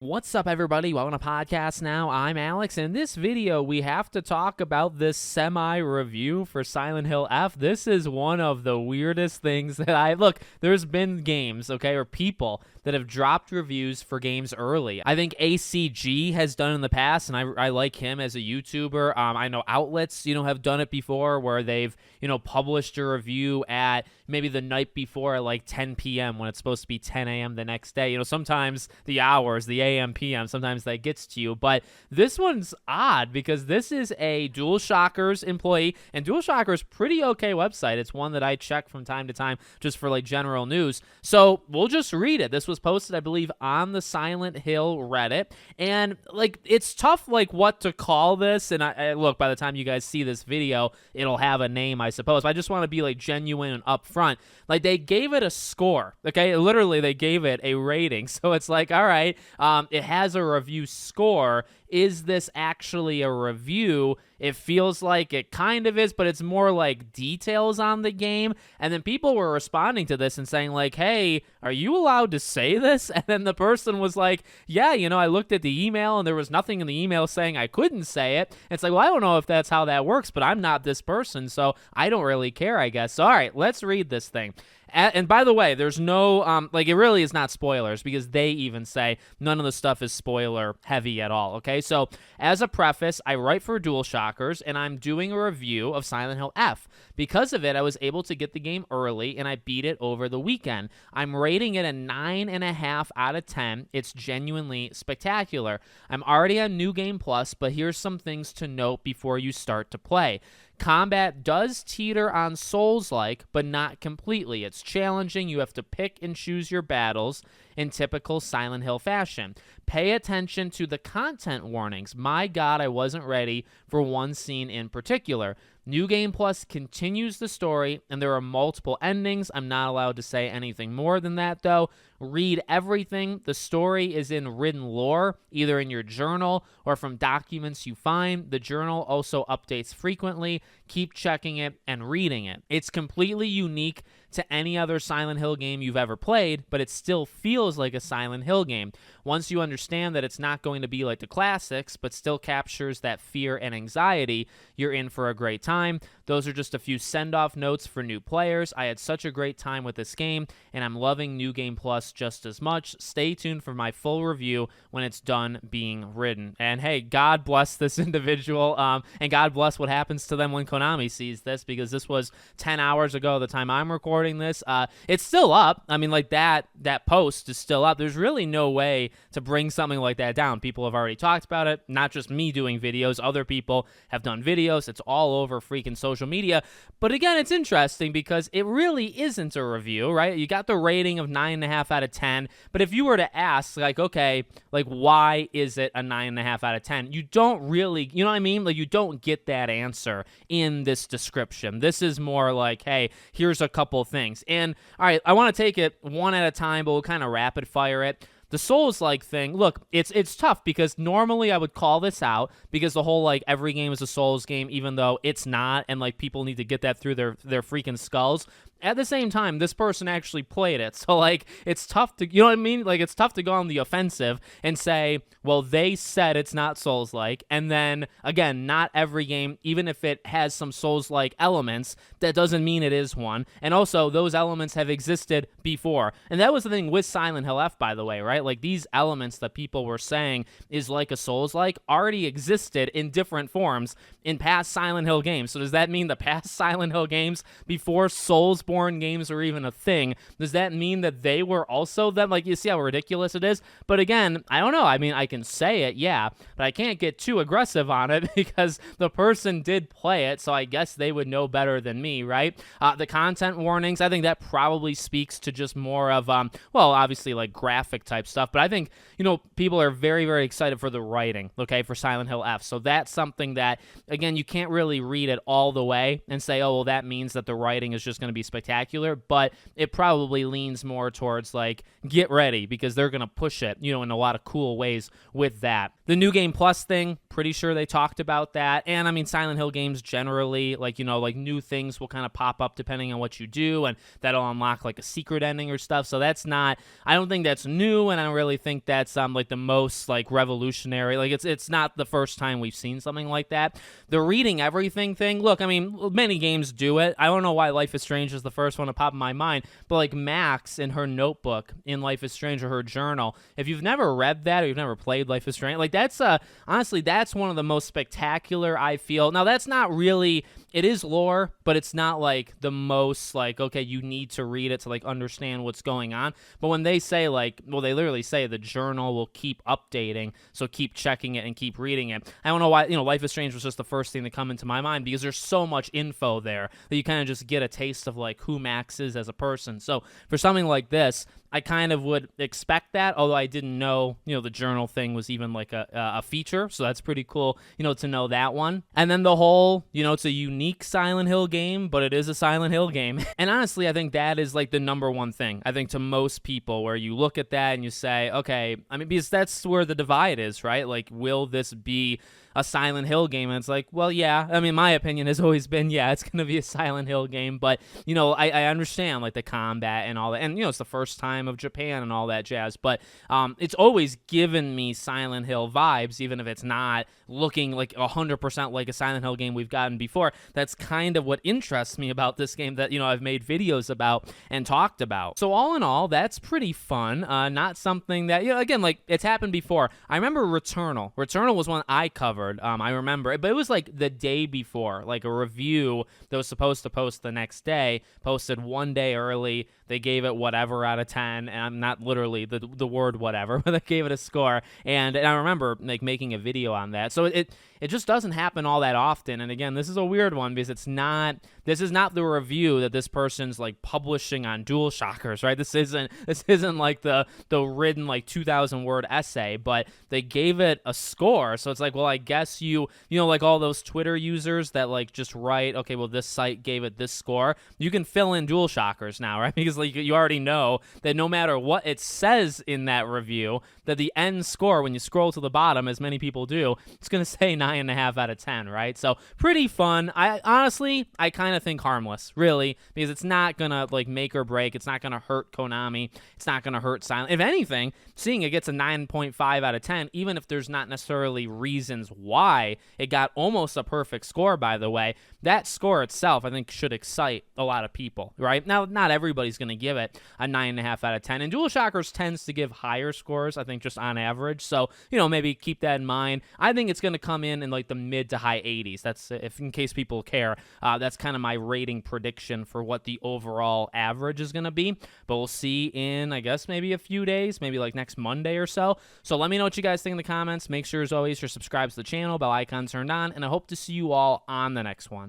What's up, everybody? Welcome to Podcast Now. I'm Alex. In this video, we have to talk about this semi-review for Silent Hill F. This is one of the weirdest things that look, there's been games, okay, or people that have dropped reviews for games early. I think ACG has done in the past, and I like him as a YouTuber. I know outlets, have done it before where they've, published a review at maybe the night before at like 10 p.m. when it's supposed to be 10 a.m. the next day. Sometimes the hours, the AM, PM, sometimes that gets to you. But this one's odd because this is a DualShockers employee, and DualShockers pretty okay website. It's one that I check from time to time just for like general news. So we'll just read it. This was posted, I believe, on the Silent Hill Reddit. And like, it's tough, like what to call this. And I look, by the time you guys see this video, it'll have a name, I suppose. But I just want to be like genuine and upfront. Like, they gave it a score, okay? Literally, they gave it a rating. So it's like, all right, it has a review score. Is this actually a review? It feels like it kind of is, but it's more like details on the game. And then people were responding to this and saying like, hey, are you allowed to say this? And then the person was like, yeah, I looked at the email and there was nothing in the email saying I couldn't say it. And it's like, well, I don't know if that's how that works, but I'm not this person, so I don't really care, I guess. So, all right, let's read this thing. And by the way, there's no, it really is not spoilers because they even say none of the stuff is spoiler heavy at all, okay? So, as a preface, I write for DualShockers, and I'm doing a review of Silent Hill F. Because of it, I was able to get the game early, and I beat it over the weekend. I'm rating it a 9.5 out of 10. It's genuinely spectacular. I'm already on New Game Plus, but here's some things to note before you start to play. Combat does teeter on Souls-like, but not completely. It's challenging. You have to pick and choose your battles in typical Silent Hill fashion. Pay attention to the content warnings. My God, I wasn't ready for one scene in particular. New Game Plus continues the story, and there are multiple endings. I'm not allowed to say anything more than that, though. Read everything. The story is in written lore, either in your journal or from documents you find. The journal also updates frequently. Keep checking it and reading it. It's completely unique to any other Silent Hill game you've ever played, but it still feels like a Silent Hill game. Once you understand that it's not going to be like the classics, but still captures that fear and anxiety, you're in for a great time. Those are just a few send-off notes for new players. I had such a great time with this game, and I'm loving New Game Plus just as much. Stay tuned for my full review when it's done being written. And hey, God bless this individual, and God bless what happens to them when Konami sees this, because this was 10 hours ago the time I'm recording this. It's still up. I mean, like that post is still up. There's really no way to bring something like that down. People have already talked about it. Not just me doing videos. Other people have done videos. It's all over freaking social media. But again, it's interesting because it really isn't a review, right? You got the rating of 9.5 out of 10. But if you were to ask, like, okay, like, why is it a 9.5 out of 10? You don't really, you know what I mean? Like, you don't get that answer in this description. This is more like, hey, here's a couple things. And all right, I want to take it one at a time, but we'll kind of rapid fire it. The Souls-like thing, look, it's tough because normally I would call this out because the whole, like, every game is a Souls game, even though it's not, and, like, people need to get that through their freaking skulls. At the same time, this person actually played it. So, like, it's tough to, you know what I mean? Like, it's tough to go on the offensive and say, well, they said it's not Souls-like. And then, again, not every game, even if it has some Souls-like elements, that doesn't mean it is one. And also, those elements have existed before. And that was the thing with Silent Hill F, by the way, right? Like, these elements that people were saying is like a Souls-like already existed in different forms in past Silent Hill games. So does that mean the past Silent Hill games before Soulsborne games were even a thing, does that mean that they were also them? Like, you see how ridiculous it is? But again, I don't know. I mean, I can say it, yeah, but I can't get too aggressive on it because the person did play it, so I guess they would know better than me, right? The content warnings, I think that probably speaks to just more of, well, obviously, like, graphic type stuff, but I think, people are very, very excited for the writing, okay, for Silent Hill F. So that's something that, again, you can't really read it all the way and say, oh, well, that means that the writing is just going to be spectacular, but it probably leans more towards, like, get ready because they're going to push it, in a lot of cool ways with that. The New Game Plus thing, pretty sure they talked about that. And I mean, Silent Hill games generally, like, like new things will kind of pop up depending on what you do, and that'll unlock like a secret ending or stuff. So that's not, I don't think that's new, and I don't really think that's like the most like revolutionary. Like it's not the first time we've seen something like that. The reading everything thing, look, I mean, many games do it. I don't know why Life is Strange is the first one to pop in my mind, but like Max in her notebook in Life is Strange, or her journal, if you've never read that or you've never played Life is Strange, like that's honestly, that's one of the most spectacular, I feel. Now that's not really, it is lore, but it's not like the most like, okay, you need to read it to like understand what's going on. But when they say like, well, they literally say the journal will keep updating, so keep checking it and keep reading it. I don't know why, Life is Strange was just the first thing to come into my mind, because there's so much info there that you kind of just get a taste of like who Max is as a person. So for something like this, I kind of would expect that, although I didn't know, the journal thing was even like a feature. So that's pretty cool, to know that one. And then the whole, it's a unique Silent Hill game, but it is a Silent Hill game. And honestly, I think that is like the number one thing, I think, to most people, where you look at that and you say, okay, I mean, because that's where the divide is, right? Like, will this be a Silent Hill game? And it's like, well, yeah. I mean, my opinion has always been, yeah, it's going to be a Silent Hill game. But, I understand like the combat and all that. And, it's the first time of Japan and all that jazz. But it's always given me Silent Hill vibes, even if it's not looking like 100% like a Silent Hill game we've gotten before. That's kind of what interests me about this game that, I've made videos about and talked about. So all in all, that's pretty fun. Not something that, again, like it's happened before. I remember Returnal. Returnal was one I covered. I remember it, but it was like the day before, like a review that was supposed to post the next day, posted one day early. They gave it whatever out of 10, and I'm not literally the word whatever, but they gave it a score. And I remember like making a video on that. So it just doesn't happen all that often. And again, this is a weird one, because this is not the review that this person's like publishing on DualShockers, right? This isn't like the written like 2,000 word essay, but they gave it a score. So it's like, well, I guess like all those Twitter users that like just write, okay, well, this site gave it this score. You can fill in DualShockers now, right? Because like you already know that no matter what it says in that review, that the end score, when you scroll to the bottom, as many people do, it's going to say 9.5 out of 10, right? So pretty fun. I honestly kind of think harmless, really, because it's not going to like make or break. It's not going to hurt Konami. It's not going to hurt Silent. If anything, seeing it gets a 9.5 out of 10, even if there's not necessarily reasons why it got almost a perfect score, by the way, that score itself, I think, should excite a lot of people, right? Now, not everybody's going to give it a 9.5 out of 10, and DualShockers tends to give higher scores, I think, just on average. So, maybe keep that in mind. I think it's going to come in like the mid to high 80s. That's, if in case people care, that's kind of my rating prediction for what the overall average is going to be. But we'll see in, I guess, maybe a few days, maybe like next Monday or so. So let me know what you guys think in the comments. Make sure, as always, you're subscribed to the channel, bell icon turned on, and I hope to see you all on the next one.